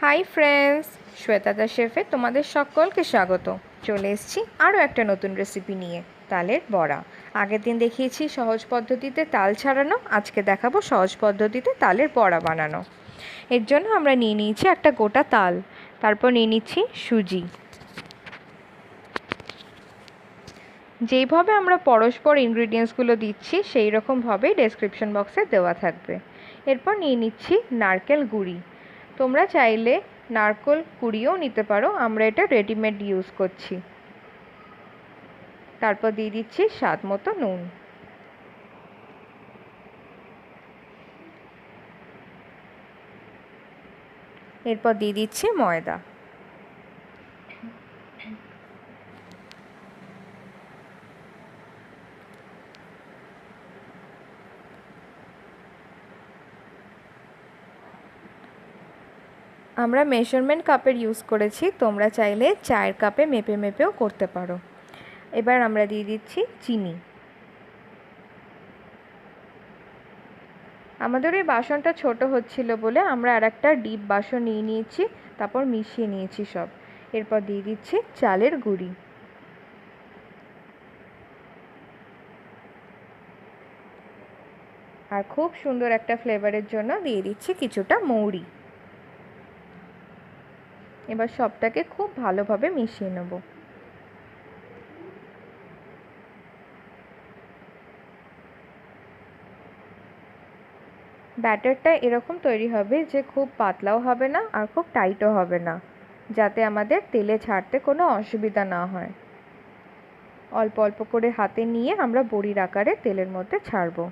Hi friends, Shweta দা শেফে তোমাদের সকলকে স্বাগত। চলে এসেছি আরও একটা নতুন রেসিপি নিয়ে, তালের বড়া। আগের দিন দেখিয়েছি সহজ পদ্ধতিতে তাল ছাড়ানো, আজকে দেখাবো সহজ পদ্ধতিতে তালের বড়া বানানো। এর জন্য আমরা নিয়ে নিয়েছি একটা গোটা তাল, তারপর নিয়ে নিচ্ছি সুজি। যেইভাবে আমরা পরস্পর ইনগ্রিডিয়েন্টসগুলো দিচ্ছি সেই রকমভাবেই ডেসক্রিপশন বক্সে দেওয়া থাকবে। এরপর নিয়ে নিচ্ছি নারকেল গুঁড়ি। তোমরা চাইলে নারকেল কুড়িয়েও নিতে পারো, আমরা এটা রেডিমেড ইউজ করছি। তারপর দিয়ে দিচ্ছি স্বাদ মতো নুন। এরপর দিয়ে দিচ্ছি ময়দা। আমরা মেজারমেন্ট কাপের ইউজ করেছি, তোমরা চাইলে চায়ের কাপে মেপে মেপেও করতে পারো। এবার আমরা দিয়ে দিচ্ছি চিনি। আমাদের এই বাসনটা ছোট হচ্ছিল বলে আমরা আর একটা ডিপ বাসন নিয়ে নিয়েছি, তারপর মিশিয়ে নিয়েছি সব। এরপর দিয়ে দিচ্ছি চালের গুঁড়ি। আর খুব সুন্দর একটা ফ্লেভারের জন্য দিয়ে দিচ্ছি কিছুটা মৌরি। এবার সবটাকে খুব ভালোভাবে মিশিয়ে নেব। ব্যাটারটা এরকম তৈরি হবে যে খুব পাতলাও হবে না আর খুব টাইটও হবে না, যাতে আমাদের তেলে ছাড়তে কোনো অসুবিধা না হয়। অল্প অল্প করে হাতে নিয়ে আমরা বড়ির আকারে তেলের মধ্যে ছাড়বো।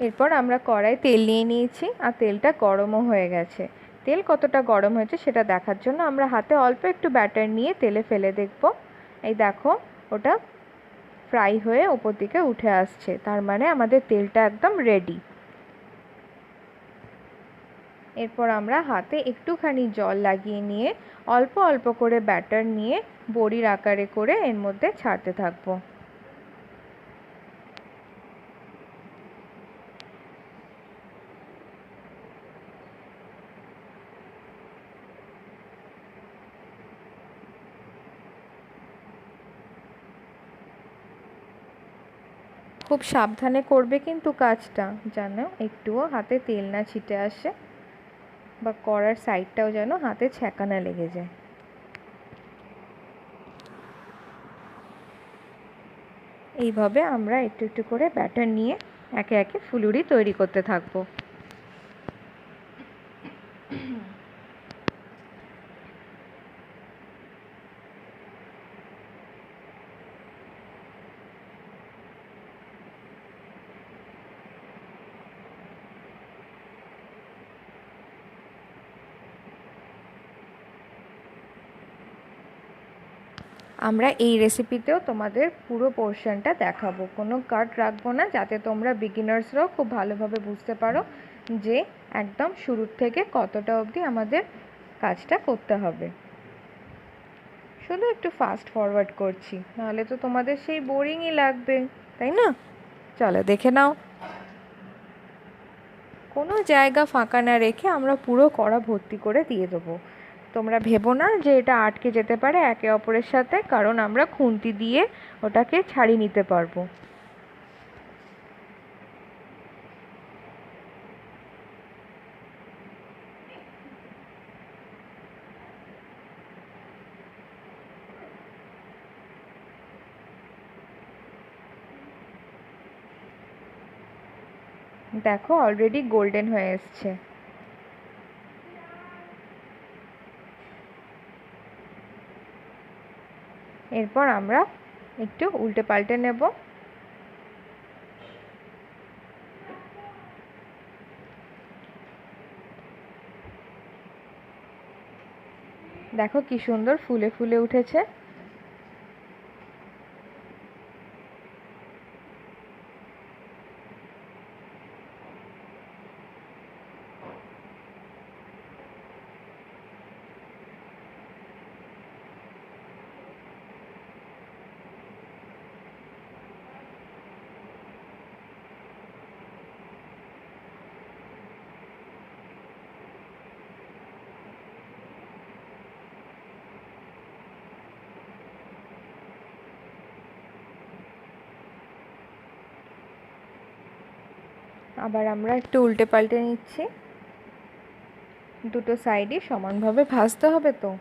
এরপর আমরা কড়াই তেল নিয়ে নিয়েছি আর তেলটা গরমও হয়ে গেছে। তেল কতটা গরম হয়েছে সেটা দেখার জন্য আমরা হাতে অল্প একটু ব্যাটার নিয়ে তেলে ফেলে দেখব। এই দেখো, ওটা ফ্রাই হয়ে ওপর দিকে উঠে আসছে, তার মানে আমাদের তেলটা একদম রেডি। এরপর আমরা হাতে একটুখানি জল লাগিয়ে নিয়ে অল্প অল্প করে ব্যাটার নিয়ে বড়ির আকারে করে এর মধ্যে ছাড়তে থাকবো। খুব সাবধানে করবে কিন্তু কাজটা, যেন একটুও হাতে তেল না ছিটে আসে বা কড়ার সাইডটাও যেন হাতে ছ্যাঁকা না লেগে যায়। এইভাবে আমরা একটু একটু করে ব্যাটার নিয়ে একে একে ফুলুরি তৈরি করতে থাকবো। আমরা এই রেসিপিতেও তোমাদের পুরো পোর্শনটা দেখাবো, কোনো কাট রাখবো না, যাতে তোমরা বিগিনার্সরাও খুব ভালোভাবে বুঝতে পারো যে একদম শুরুর থেকে কতটা অবধি আমাদের কাজটা করতে হবে। শুধু একটু ফাস্ট ফরওয়ার্ড করছি, নাহলে তো তোমাদের সেই বোরিংই লাগবে, তাই না? চলো দেখে নাও। কোনো জায়গা ফাঁকা না রেখে আমরা পুরো কড়া ভর্তি করে দিয়ে দেবো। তোমরা ভেবো না যে এটা আটকে যেতে পারে একে অপরের সাথে, কারণ আমরা খুন্তি দিয়ে ওটাকে ছাড়িয়ে নিতে পারবো। দেখো অলরেডি গোল্ডেন হয়ে এসছে। এরপর আমরা একটু উল্টে পাল্টে নেব। দেখো কি সুন্দর ফুলে ফুলে উঠেছে। আবার আমরা একটু উল্টে পাল্টে নিচ্ছি, দুটো সাইডই সমানভাবে ভাজতে হবে তো।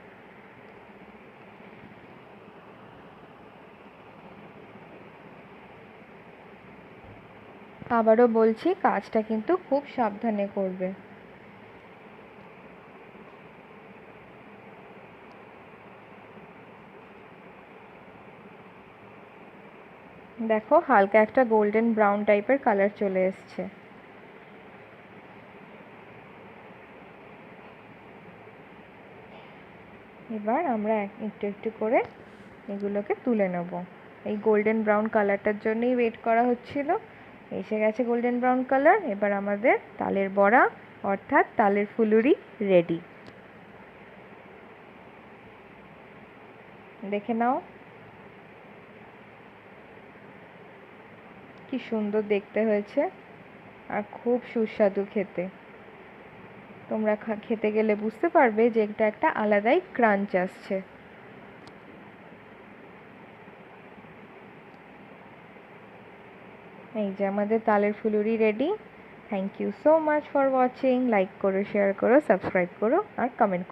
আবারও বলছি, কাজটা কিন্তু খুব সাবধানে করবে। দেখো হালকা একটা গোল্ডেন ব্রাউন টাইপের কালার চলে এসছে। এবার আমরা একটু একটু করে এগুলোকে তুলে নেব। এই গোল্ডেন ব্রাউন কালারটার জন্যই ওয়েট করা হচ্ছিল। এসে গেছে গোল্ডেন ব্রাউন কালার। এবার আমাদের তালের বড়া অর্থাৎ তালের ফুলুরি রেডি। দেখে নাও কি সুন্দর দেখতে হয়েছে আর খুব সুস্বাদু খেতে। তোমরা খেতে গেলে বুঝতে পারবে যে এটা একটা আলাদাই ক্রাঞ্চ আসছে। এই যে আমাদের তালের ফুলুরি ready. Thank you so much for watching. Like করো, শেয়ার করো, সাবস্ক্রাইব করো আর কমেন্ট করো।